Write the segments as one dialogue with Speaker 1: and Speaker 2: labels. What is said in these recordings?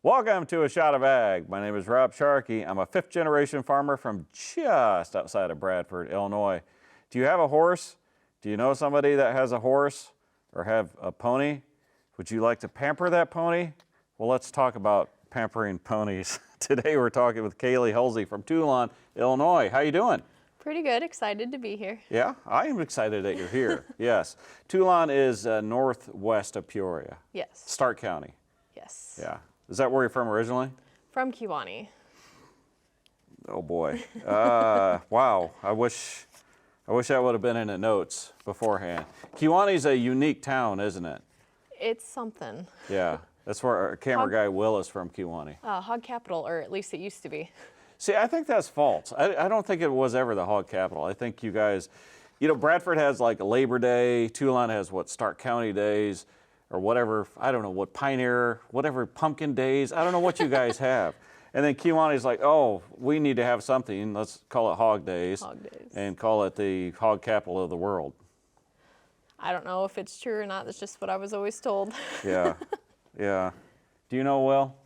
Speaker 1: Welcome to A Shot of Ag. My name is Rob Sharkey. I'm a fifth-generation farmer from just outside of Bradford, Illinois. Do you have a horse? Do you know somebody that has a horse or have a pony? Would you like to pamper that pony? Well, let's talk about pampering ponies. Today we're talking with Kaylie Hulsey from Toulon, Illinois. How you doing?
Speaker 2: Pretty good. Excited to be here.
Speaker 1: Yeah, I am excited that you're here. Yes. Toulon is northwest of Peoria.
Speaker 2: Yes.
Speaker 1: Stark County.
Speaker 2: Yes.
Speaker 1: Yeah. Is that where you're from originally?
Speaker 2: From Kewanee.
Speaker 1: Oh boy. Wow. I wish that would have been in the notes beforehand. Kewanee's a unique town, isn't it?
Speaker 2: It's something.
Speaker 1: Yeah. That's where our camera guy Will is from, Kewanee.
Speaker 2: Hog capital, or at least it used to be.
Speaker 1: See, I think that's false. I don't think it was ever the hog capital. I think you guys, Bradford has like a Labor Day. Toulon has what, Stark County days or whatever. I don't know what, Pioneer, whatever, Pumpkin Days. I don't know what you guys have. And then Kewanee's like, oh, we need to have something. Let's call it Hog Days.
Speaker 2: Hog Days.
Speaker 1: And call it the hog capital of the world.
Speaker 2: I don't know if it's true or not. That's just what I was always told.
Speaker 1: Yeah. Yeah. Do you know Will?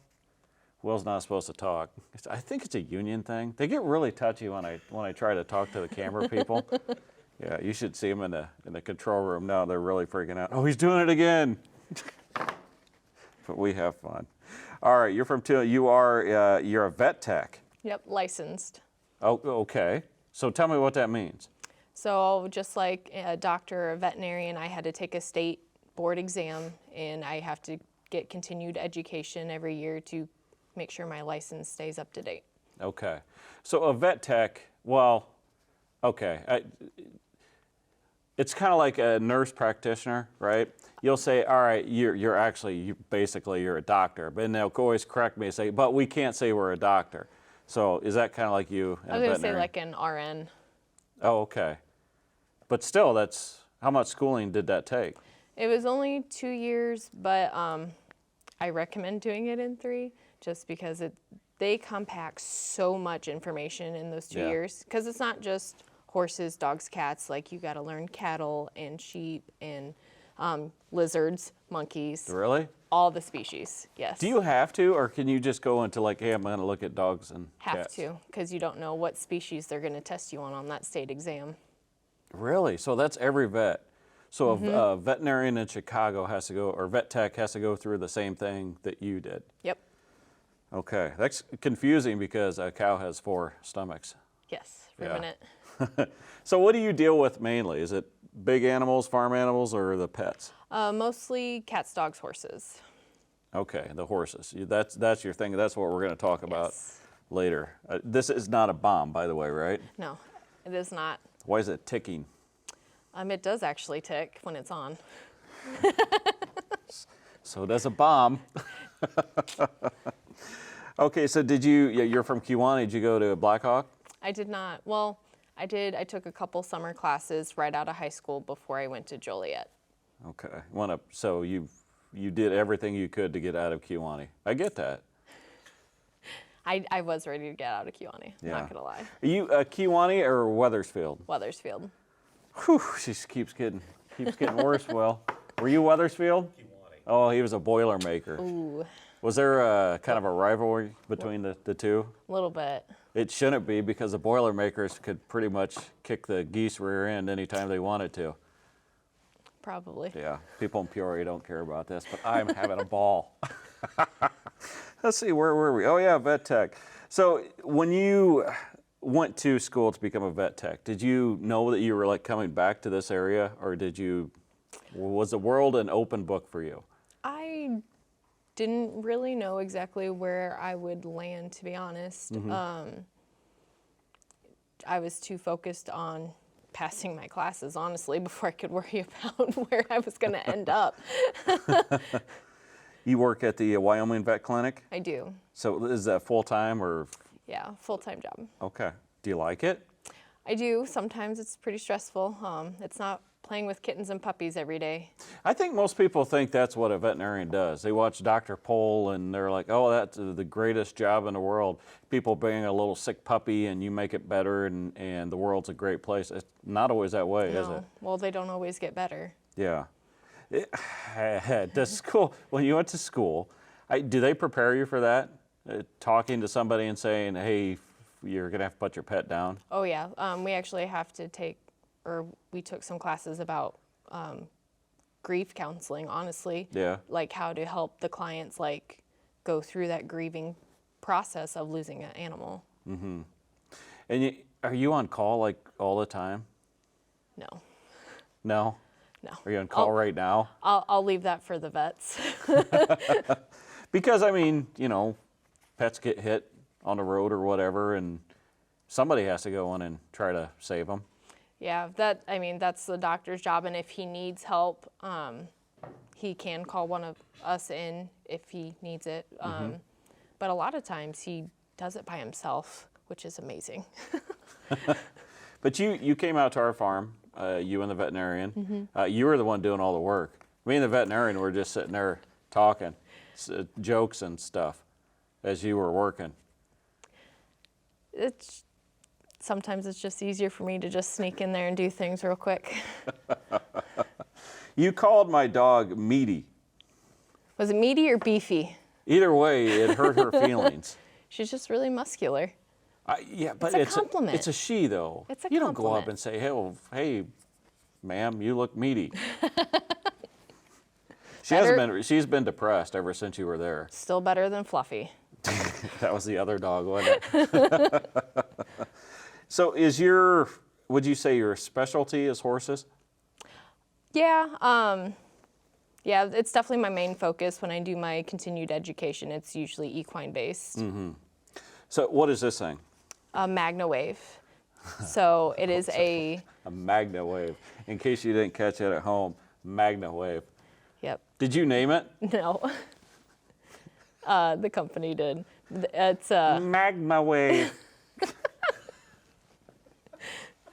Speaker 1: Will's not supposed to talk. I think it's a union thing. They get really touchy when I try to talk to the camera people. Yeah, you should see them in the control room now. They're really freaking out. Oh, he's doing it again. But we have fun. All right, you're from Toulon. You're a vet tech.
Speaker 2: Yep, licensed.
Speaker 1: Oh, okay. So tell me what that means.
Speaker 2: So just like a doctor or a veterinarian, I had to take a state board exam, and I have to get continued education every year to make sure my license stays up to date.
Speaker 1: Okay. So a vet tech, well, okay. It's kind of like a nurse practitioner, right? You'll say, all right, you're a doctor, but then they'll always correct me and say, but we can't say we're a doctor. So is that kind of like you?
Speaker 2: I was going to say like an RN.
Speaker 1: Oh, okay. But still, how much schooling did that take?
Speaker 2: It was only 2 years, but I recommend doing it in 3 just because they compact so much information in those 2 years. Because it's not just horses, dogs, cats. Like, you got to learn cattle and sheep and lizards, monkeys.
Speaker 1: Really?
Speaker 2: All the species, yes.
Speaker 1: Do you have to, or can you just go into like, hey, I'm going to look at dogs and
Speaker 2: cats?
Speaker 1: Have
Speaker 2: to, because you don't know what species they're going to test you on that state exam.
Speaker 1: Really? So that's every vet. So a veterinarian in Chicago has to go, or vet tech has to go through the same thing that you did.
Speaker 2: Yep.
Speaker 1: Okay, that's confusing because a cow has 4 stomachs.
Speaker 2: Yes, ruminant.
Speaker 1: So what do you deal with mainly? Is it big animals, farm animals, or the pets?
Speaker 2: Mostly cats, dogs, horses.
Speaker 1: Okay, the horses. That's your thing. That's what we're going to talk about later. This is not a bomb, by the way, right?
Speaker 2: No, it is not.
Speaker 1: Why is it ticking?
Speaker 2: It does actually tick when it's on.
Speaker 1: So does a bomb. Okay, so you're from Kewanee, did you go to Blackhawk?
Speaker 2: I did not. Well, I did. I took a couple summer classes right out of high school before I went to Joliet.
Speaker 1: Okay, so you did everything you could to get out of Kewanee. I get that.
Speaker 2: I was ready to get out of Kewanee, not gonna lie.
Speaker 1: Are you Kewanee or Wethersfield?
Speaker 2: Wethersfield.
Speaker 1: Whew, she keeps getting worse, Will. Were you Wethersfield? Kewanee. Oh, he was a Boilermaker.
Speaker 2: Ooh.
Speaker 1: Was there kind of a rivalry between the two?
Speaker 2: A little bit.
Speaker 1: It shouldn't be, because the Boilermakers could pretty much kick the geese rear end anytime they wanted to.
Speaker 2: Probably.
Speaker 1: Yeah, people in Peoria don't care about this, but I'm having a ball. Let's see, where were we? Oh yeah, vet tech. So when you went to school to become a vet tech, did you know that you were like coming back to this area, or was the world an open book for you?
Speaker 2: I didn't really know exactly where I would land, to be honest. Mm-hmm. I was too focused on passing my classes, honestly, before I could worry about where I was going to end up.
Speaker 1: You work at the Wyoming Vet Clinic?
Speaker 2: I do.
Speaker 1: So is that full-time or?
Speaker 2: Yeah, full-time job.
Speaker 1: Okay. Do you like it?
Speaker 2: I do. Sometimes it's pretty stressful. It's not playing with kittens and puppies every day.
Speaker 1: I think most people think that's what a veterinarian does. They watch Dr. Pol and they're like, oh, that's the greatest job in the world. People bring a little sick puppy and you make it better, and the world's a great place. It's not always that way, is it?
Speaker 2: Well, they don't always get better.
Speaker 1: Yeah. The school, when you went to school, Do they prepare you for that? Talking to somebody and saying, hey, you're going to have to put your pet down?
Speaker 2: Oh, yeah. We actually have to we took some classes about grief counseling, honestly.
Speaker 1: Yeah.
Speaker 2: Like how to help the clients like go through that grieving process of losing an animal.
Speaker 1: Mm-hmm. And are you on call like all the time?
Speaker 2: No.
Speaker 1: No?
Speaker 2: No.
Speaker 1: Are you on call right now?
Speaker 2: I'll leave that for the vets.
Speaker 1: Because, I mean, you know, pets get hit on the road or whatever, and somebody has to go in and try to save them.
Speaker 2: Yeah, that's the doctor's job, and if he needs help, he can call one of us in if he needs it. But a lot of times he does it by himself, which is amazing.
Speaker 1: But you came out to our farm, you and the veterinarian. You were the one doing all the work. Me and the veterinarian were just sitting there talking, jokes and stuff, as you were working.
Speaker 2: Sometimes it's just easier for me to just sneak in there and do things real quick.
Speaker 1: You called my dog meaty.
Speaker 2: Was it meaty or beefy?
Speaker 1: Either way, it hurt her feelings.
Speaker 2: She's just really muscular.
Speaker 1: Yeah, but
Speaker 2: it's a compliment.
Speaker 1: It's a she, though.
Speaker 2: It's a
Speaker 1: You don't
Speaker 2: compliment.
Speaker 1: go up and say, hey, ma'am, you look meaty. She's been depressed ever since you were there.
Speaker 2: Still better than Fluffy.
Speaker 1: That was the other dog, wasn't it? So would you say your specialty is horses?
Speaker 2: Yeah, yeah, it's definitely my main focus when I do my continued education. It's usually equine based.
Speaker 1: So what is this thing?
Speaker 2: A MagnaWave. So it is a
Speaker 1: MagnaWave. In case you didn't catch it at home, MagnaWave.
Speaker 2: Yep.
Speaker 1: Did you name it?
Speaker 2: No. The company did. It's
Speaker 1: MagnaWave.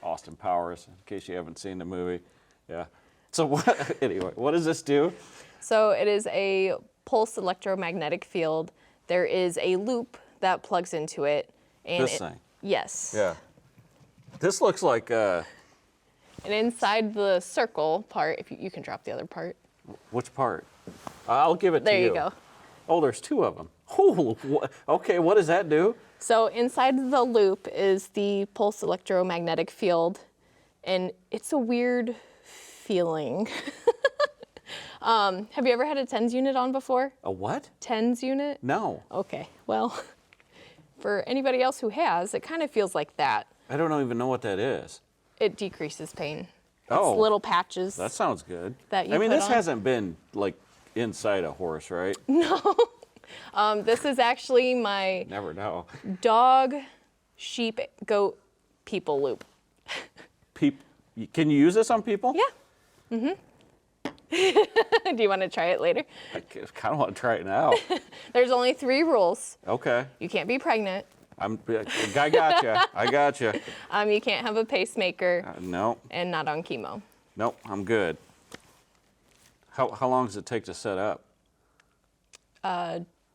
Speaker 1: Austin Powers, in case you haven't seen the movie. Yeah. So what does this do?
Speaker 2: So it is a pulse electromagnetic field. There is a loop that plugs into it. And
Speaker 1: This thing?
Speaker 2: Yes.
Speaker 1: Yeah. This looks like,
Speaker 2: And inside the circle part, if you can drop the other part.
Speaker 1: which part? I'll give it to you.
Speaker 2: There you go.
Speaker 1: Oh, there's two of them. Oh, okay, what does that do?
Speaker 2: So inside the loop is the pulse electromagnetic field, and it's a weird feeling. Have you ever had a TENS unit on before?
Speaker 1: A what?
Speaker 2: TENS unit?
Speaker 1: No.
Speaker 2: Okay, well, for anybody else who has, it kind of feels like that.
Speaker 1: I don't even know what that is.
Speaker 2: It decreases pain.
Speaker 1: Oh.
Speaker 2: It's little patches.
Speaker 1: That sounds good.
Speaker 2: That you
Speaker 1: I mean,
Speaker 2: put
Speaker 1: this
Speaker 2: on.
Speaker 1: hasn't been like inside a horse, right?
Speaker 2: No. This is actually my
Speaker 1: Never know.
Speaker 2: dog, sheep, goat, people loop.
Speaker 1: Can you use this on people?
Speaker 2: Yeah. Do you want to try it later?
Speaker 1: I kind of want to try it now.
Speaker 2: There's only 3 rules.
Speaker 1: Okay.
Speaker 2: You can't be pregnant.
Speaker 1: I gotcha. I gotcha.
Speaker 2: You can't have a pacemaker
Speaker 1: No.
Speaker 2: and not on chemo.
Speaker 1: Nope, I'm good. How long does it take to set up?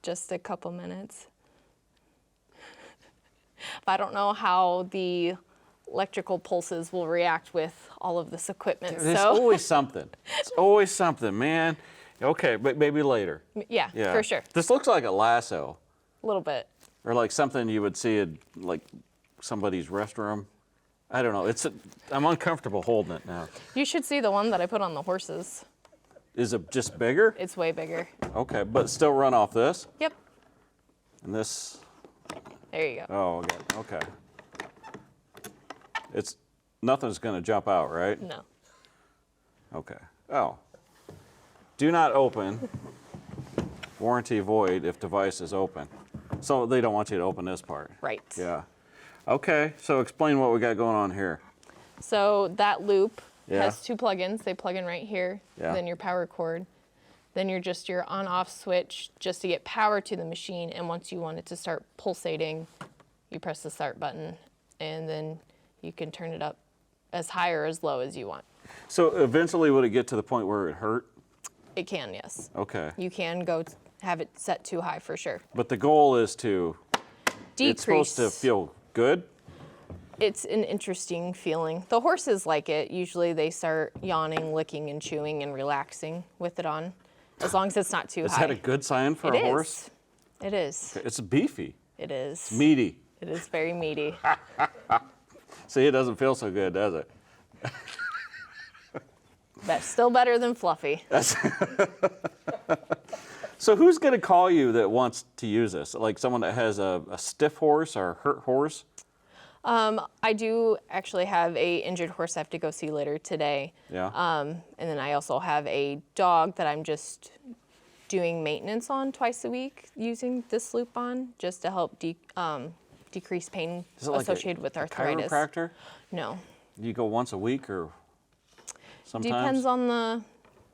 Speaker 2: Just a couple minutes. I don't know how the electrical pulses will react with all of this equipment.
Speaker 1: There's
Speaker 2: So
Speaker 1: always something. It's always something, man. Okay, but maybe later.
Speaker 2: yeah, for sure.
Speaker 1: This looks like a lasso,
Speaker 2: A little bit.
Speaker 1: or like something you would see in like somebody's restroom. I don't know. I'm uncomfortable holding it now.
Speaker 2: You should see the one that I put on the horses.
Speaker 1: Is it just bigger?
Speaker 2: It's way bigger.
Speaker 1: Okay, but still run off this?
Speaker 2: Yep.
Speaker 1: And this?
Speaker 2: There you go.
Speaker 1: Oh, okay. Nothing's gonna jump out, right?
Speaker 2: No.
Speaker 1: Okay. Oh. Do not open. Warranty void if device is open. So they don't want you to open this part.
Speaker 2: Right.
Speaker 1: Yeah. Okay, so explain what we got going on here.
Speaker 2: So that loop
Speaker 1: Yeah.
Speaker 2: has 2 plugins. They plug in right here.
Speaker 1: Yeah.
Speaker 2: Then your power cord. Then your on-off switch just to get power to the machine. And once you want it to start pulsating, you press the start button, and then you can turn it up as high or as low as you want.
Speaker 1: So eventually would it get to the point where it hurt?
Speaker 2: It can, yes.
Speaker 1: Okay.
Speaker 2: You can have it set too high for sure.
Speaker 1: But the goal is to,
Speaker 2: Decrease.
Speaker 1: it's supposed to feel good?
Speaker 2: It's an interesting feeling. The horses like it. Usually they start yawning, licking, and chewing and relaxing with it on. as long as it's not too
Speaker 1: Is
Speaker 2: high.
Speaker 1: that a good sign for a horse?
Speaker 2: It is.
Speaker 1: It's beefy.
Speaker 2: It is.
Speaker 1: It's meaty.
Speaker 2: It is very meaty.
Speaker 1: See, it doesn't feel so good, does it?
Speaker 2: That's still better than fluffy.
Speaker 1: So who's going to call you that wants to use this? Like someone that has a stiff horse or a hurt horse?
Speaker 2: I do actually have a injured horse I have to go see later today.
Speaker 1: Yeah.
Speaker 2: And then I also have a dog that I'm just doing maintenance on twice a week using this loop on just to help decrease pain
Speaker 1: Is it like
Speaker 2: associated with arthritis.
Speaker 1: Chiropractor?
Speaker 2: No.
Speaker 1: Do you go once a week or sometimes?
Speaker 2: Depends on the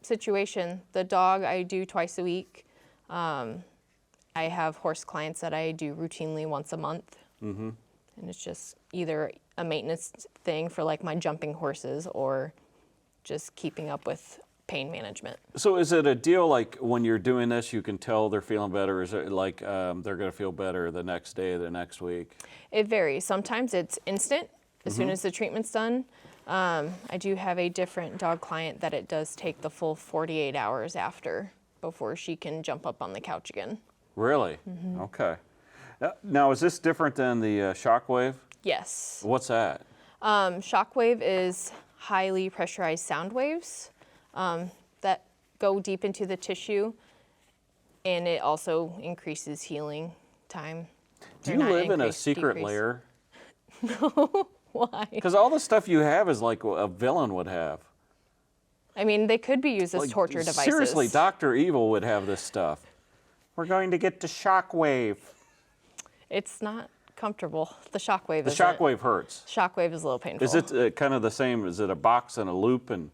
Speaker 2: situation. The dog I do twice a week. I have horse clients that I do routinely once a month. Mm-hmm. And it's just either a maintenance thing for like my jumping horses or just keeping up with pain management.
Speaker 1: So is it a deal like when you're doing this, you can tell they're feeling better? Is it like they're going to feel better the next day, the next week?
Speaker 2: It varies. Sometimes it's instant as soon as the treatment's done. I do have a different dog client that it does take the full 48 hours after before she can jump up on the couch again.
Speaker 1: Really? Mm-hmm. Okay. Now, is this different than the ShockWave?
Speaker 2: Yes.
Speaker 1: What's that?
Speaker 2: ShockWave is highly pressurized sound waves that go deep into the tissue, and it also increases healing time.
Speaker 1: Do you live in a secret lair?
Speaker 2: No. Why?
Speaker 1: Because all the stuff you have is like a villain would have.
Speaker 2: I mean, they could be used as
Speaker 1: Like,
Speaker 2: torture devices.
Speaker 1: Seriously, Dr. Evil would have this stuff. We're going to get the ShockWave.
Speaker 2: It's not comfortable. The ShockWave
Speaker 1: The
Speaker 2: isn't.
Speaker 1: ShockWave hurts.
Speaker 2: ShockWave is a little painful.
Speaker 1: Is it kind of the same? Is it a box and a loop? And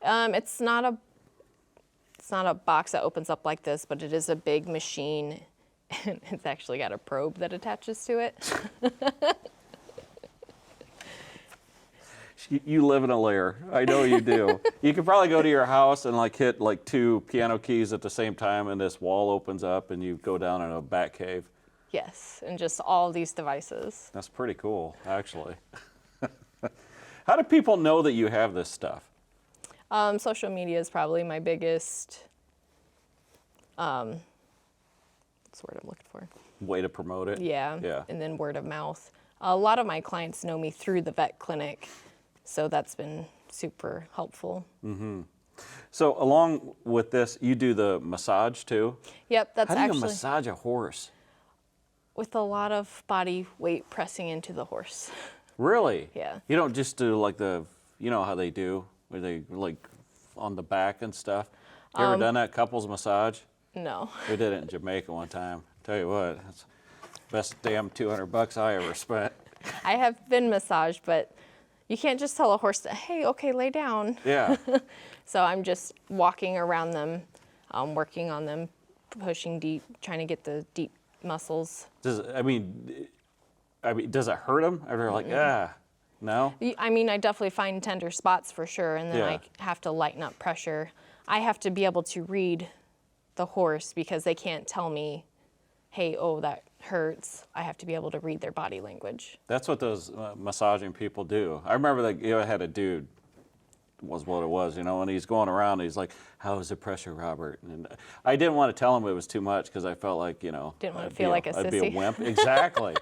Speaker 2: It's not a box that opens up like this, but it is a big machine, and it's actually got a probe that attaches to it.
Speaker 1: you live in a lair. I know you do. You could probably go to your house and like hit like 2 piano keys at the same time, and this wall opens up, and you go down in a bat cave.
Speaker 2: Yes, and just all these devices.
Speaker 1: That's pretty cool, actually. How do people know that you have this stuff?
Speaker 2: Social media is probably my biggest, what's the word I'm looking for?
Speaker 1: Way to promote it?
Speaker 2: Yeah.
Speaker 1: Yeah.
Speaker 2: And then word of mouth. A lot of my clients know me through the vet clinic, so that's been super helpful.
Speaker 1: So along with this, you do the massage too?
Speaker 2: Yep, that's
Speaker 1: How do you
Speaker 2: actually
Speaker 1: massage a horse?
Speaker 2: with a lot of body weight pressing into the horse.
Speaker 1: Really?
Speaker 2: Yeah.
Speaker 1: You don't just do like you know how they do, where they like on the back and stuff? You ever done that couples massage?
Speaker 2: No.
Speaker 1: We did it in Jamaica one time. Tell you what, that's the best damn $200 I ever spent.
Speaker 2: I have been massaged, but you can't just tell a horse to, hey, okay, lay down.
Speaker 1: Yeah.
Speaker 2: So I'm just walking around them, working on them, pushing deep, trying to get the deep muscles.
Speaker 1: Does it hurt them? Or they're like, no?
Speaker 2: I mean, I definitely find tender spots for sure, and then
Speaker 1: Yeah.
Speaker 2: I have to lighten up pressure. I have to be able to read the horse because they can't tell me, hey, oh, that hurts. I have to be able to read their body language.
Speaker 1: That's what those massaging people do. I remember that I had a dude, was what it was, and he's going around and he's like, how is the pressure, Robert? And I didn't want to tell him it was too much because I felt like,
Speaker 2: Didn't want to
Speaker 1: I'd
Speaker 2: feel like a
Speaker 1: I'd be a
Speaker 2: sissy.
Speaker 1: wimp. Exactly.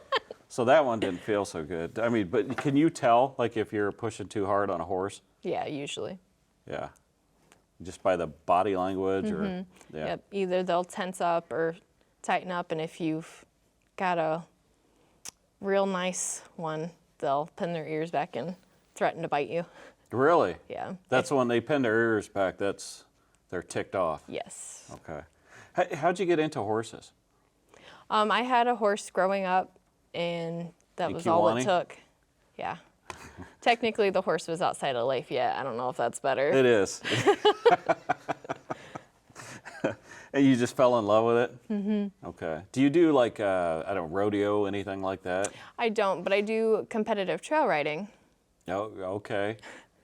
Speaker 1: So that one didn't feel so good. I mean, but can you tell, like, if you're pushing too hard on a horse?
Speaker 2: Yeah, usually.
Speaker 1: Yeah. Just by the body language or, yeah.
Speaker 2: Yep. Either they'll tense up or tighten up, and if you've got a real nice one, they'll pin their ears back and threaten to bite you.
Speaker 1: Really?
Speaker 2: Yeah.
Speaker 1: That's when they pin their ears back, they're ticked off.
Speaker 2: Yes.
Speaker 1: Okay. How'd you get into horses?
Speaker 2: I had a horse growing up, and that was all it
Speaker 1: Kiwani?
Speaker 2: took. Yeah. Technically, the horse was outside of life yet. I don't know if that's better.
Speaker 1: It is. And you just fell in love with it? Mm-hmm. Okay. Do you do like, rodeo, anything like that?
Speaker 2: I don't, but I do competitive trail riding.
Speaker 1: Oh, okay.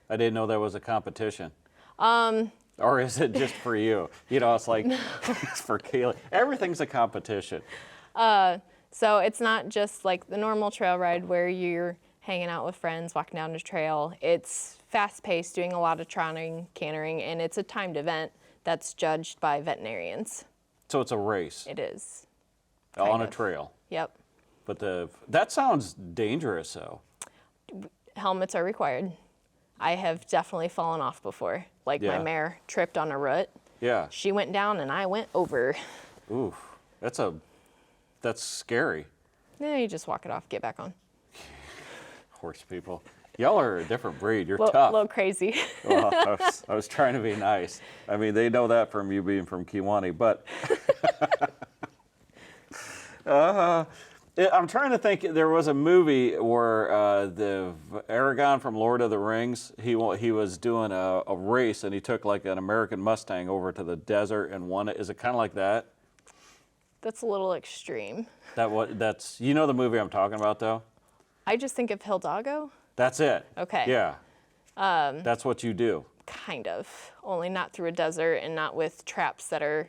Speaker 1: I didn't know there was a competition. Or is it just for you? It's like, it's for Kaylie. Everything's a competition.
Speaker 2: So it's not just like the normal trail ride where you're hanging out with friends, walking down the trail. It's fast-paced, doing a lot of trotting, cantering, and it's a timed event that's judged by veterinarians.
Speaker 1: So it's a race
Speaker 2: It is.
Speaker 1: on
Speaker 2: kind
Speaker 1: a
Speaker 2: of.
Speaker 1: trail.
Speaker 2: Yep.
Speaker 1: But that sounds dangerous, though.
Speaker 2: Helmets are required. I have definitely fallen off before. Like
Speaker 1: Yeah.
Speaker 2: my mare tripped on a root.
Speaker 1: Yeah.
Speaker 2: She went down and I went over.
Speaker 1: Oof. That's scary.
Speaker 2: Yeah, you just walk it off, get back on.
Speaker 1: Horse people. Y'all are a different breed. You're
Speaker 2: A
Speaker 1: tough.
Speaker 2: little crazy.
Speaker 1: Well, I was trying to be nice. I mean, they know that from you being from Kiwani, but I'm trying to think. There was a movie where the Aragorn from Lord of the Rings, he was doing a race, and he took like an American Mustang over to the desert and won it. Is it kind of like that?
Speaker 2: That's a little extreme.
Speaker 1: That's you know the movie I'm talking about, though?
Speaker 2: I just think of Hidalgo.
Speaker 1: That's it.
Speaker 2: Okay.
Speaker 1: Yeah. That's what you do.
Speaker 2: Kind of. Only not through a desert and not with traps that are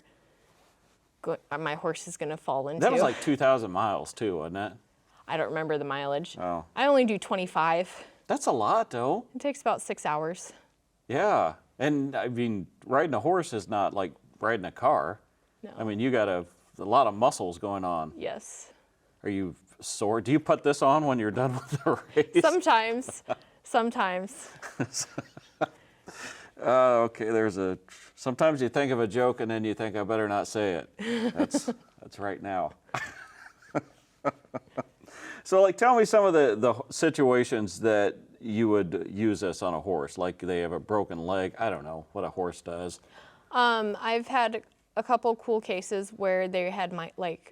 Speaker 2: my horse is going to fall into.
Speaker 1: That was like 2,000 miles, too, wasn't it?
Speaker 2: I don't remember the mileage.
Speaker 1: Oh.
Speaker 2: I only do 25.
Speaker 1: That's a lot, though.
Speaker 2: It takes about 6 hours.
Speaker 1: Yeah. And, I mean, riding a horse is not like riding a car.
Speaker 2: No.
Speaker 1: I mean, you got a lot of muscles going on.
Speaker 2: Yes.
Speaker 1: Are you sore? Do you put this on when you're done with the race?
Speaker 2: Sometimes. Sometimes.
Speaker 1: Okay, sometimes you think of a joke and then you think I better not say it. That's right now. So like tell me some of the situations that you would use this on a horse, like they have a broken leg. I don't know what a horse does.
Speaker 2: I've had a couple cool cases where they had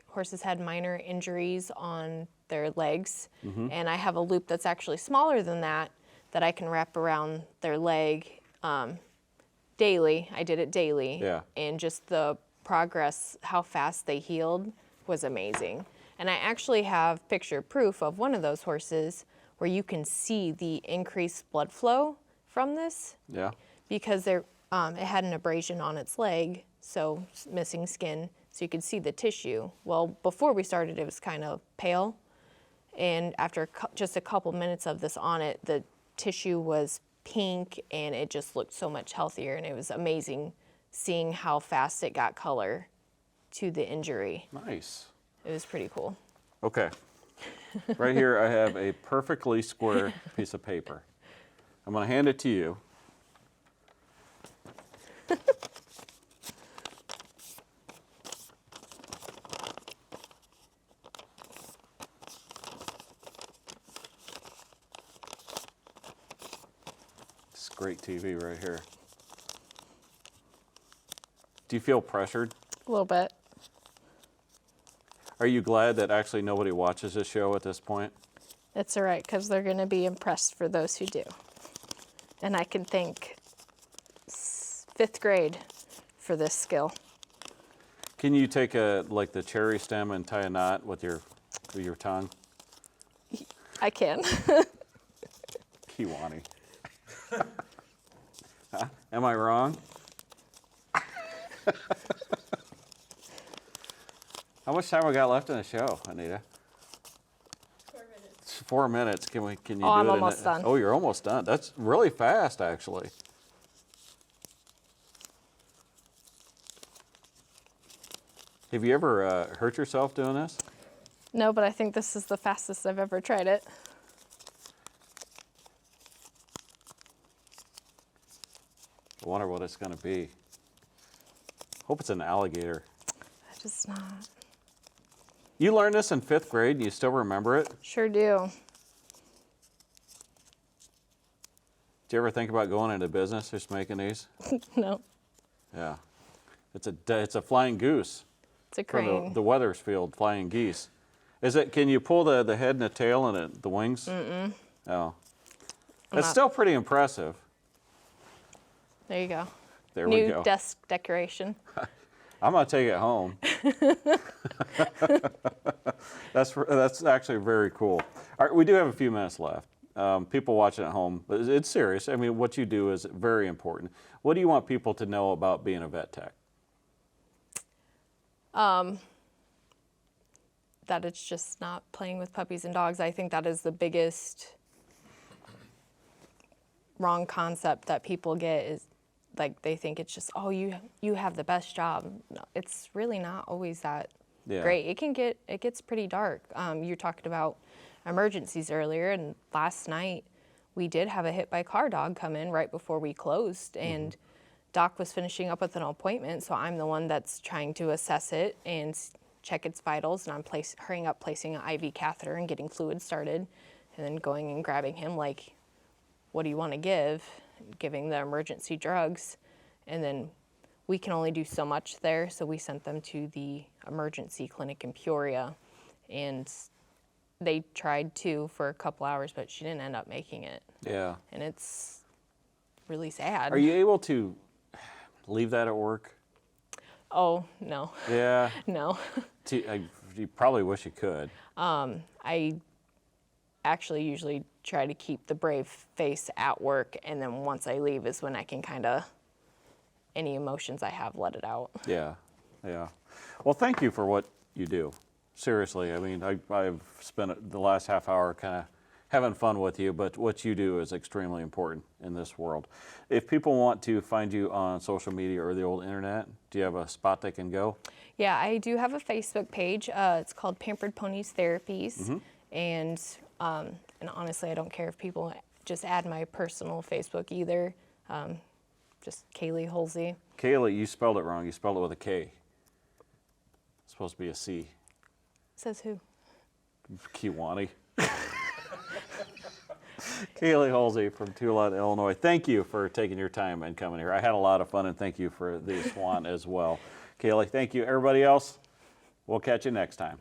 Speaker 2: horses had minor injuries on their legs, and I have a loop that's actually smaller than that I can wrap around their leg daily. I did it daily,
Speaker 1: Yeah.
Speaker 2: and just the progress, how fast they healed was amazing. And I actually have picture proof of one of those horses where you can see the increased blood flow from this.
Speaker 1: Yeah.
Speaker 2: Because it had an abrasion on its leg, so missing skin, so you could see the tissue. Well, before we started, it was kind of pale, and after just a couple minutes of this on it, the tissue was pink, and it just looked so much healthier, and it was amazing seeing how fast it got color to the injury.
Speaker 1: Nice.
Speaker 2: It was pretty cool.
Speaker 1: Okay. Right here I have a perfectly square piece of paper. I'm going to hand it to you. It's great TV right here. Do you feel pressured?
Speaker 2: A little bit.
Speaker 1: Are you glad that actually nobody watches this show at this point?
Speaker 2: It's all right, because they're going to be impressed for those who do. And I can thank 5th grade for this skill.
Speaker 1: Can you take like the cherry stem and tie a knot with your tongue?
Speaker 2: I can.
Speaker 1: Kiwani. Huh? Am I wrong? How much time we got left in the show, Anita?
Speaker 2: 4 minutes.
Speaker 1: 4 minutes. Can you do it?
Speaker 2: I'm almost done.
Speaker 1: Oh, you're almost done. That's really fast, actually. Have you ever hurt yourself doing this?
Speaker 2: No, but I think this is the fastest I've ever tried it.
Speaker 1: I wonder what it's going to be. Hope it's an alligator.
Speaker 2: I just not.
Speaker 1: You learned this in 5th grade and you still remember it?
Speaker 2: Sure do.
Speaker 1: Did you ever think about going into business just making these?
Speaker 2: No,
Speaker 1: Yeah. It's a flying goose.
Speaker 2: it's a
Speaker 1: From
Speaker 2: crane.
Speaker 1: the Wethersfield flying geese. Can you pull the head and the tail and the wings? Mm-mm. Oh. That's still pretty impressive.
Speaker 2: There you go.
Speaker 1: There we go.
Speaker 2: New desk decoration.
Speaker 1: I'm going to take it home. That's actually very cool. All right, we do have a few minutes left. People watching at home, but it's serious. I mean, what you do is very important. What do you want people to know about being a vet tech?
Speaker 2: That it's just not playing with puppies and dogs. I think that is the biggest wrong concept that people get is like they think it's just, oh, you have the best job. No, it's really not always that great. It gets pretty dark. You were talking about emergencies earlier, and last night we did have a hit by car dog come in right before we closed, and Doc was finishing up with an appointment, so I'm the one that's trying to assess it and check its vitals, and I'm hurrying up placing an IV catheter and getting fluid started, and then going and grabbing him like, what do you want to give? Giving the emergency drugs, and then we can only do so much there, so we sent them to the emergency clinic in Peoria, and they tried to for a couple hours, but she didn't end up making it.
Speaker 1: Yeah.
Speaker 2: And it's really sad.
Speaker 1: Are you able to leave that at work?
Speaker 2: Oh, no.
Speaker 1: Yeah.
Speaker 2: No.
Speaker 1: You probably wish you could.
Speaker 2: I actually usually try to keep the brave face at work, and then once I leave is when I can kind of, any emotions I have, let it out.
Speaker 1: Yeah, yeah. Well, thank you for what you do. Seriously, I mean, I've spent the last half hour kind of having fun with you, but what you do is extremely important in this world. If people want to find you on social media or the old internet, do you have a spot they can go?
Speaker 2: Yeah, I do have a Facebook page. It's called Pampered Ponies Therapies, and honestly, I don't care if people just add my personal Facebook either. Just Kaylie Hulsey.
Speaker 1: Kaylie, you spelled it wrong. You spelled it with a K. It's supposed to be a C.
Speaker 2: Says who?
Speaker 1: Kiwani. Kaylie Hulsey from Tulane, Illinois. Thank you for taking your time and coming here. I had a lot of fun, and thank you for the swan as well. Kaylie, thank you. Everybody else, we'll catch you next time.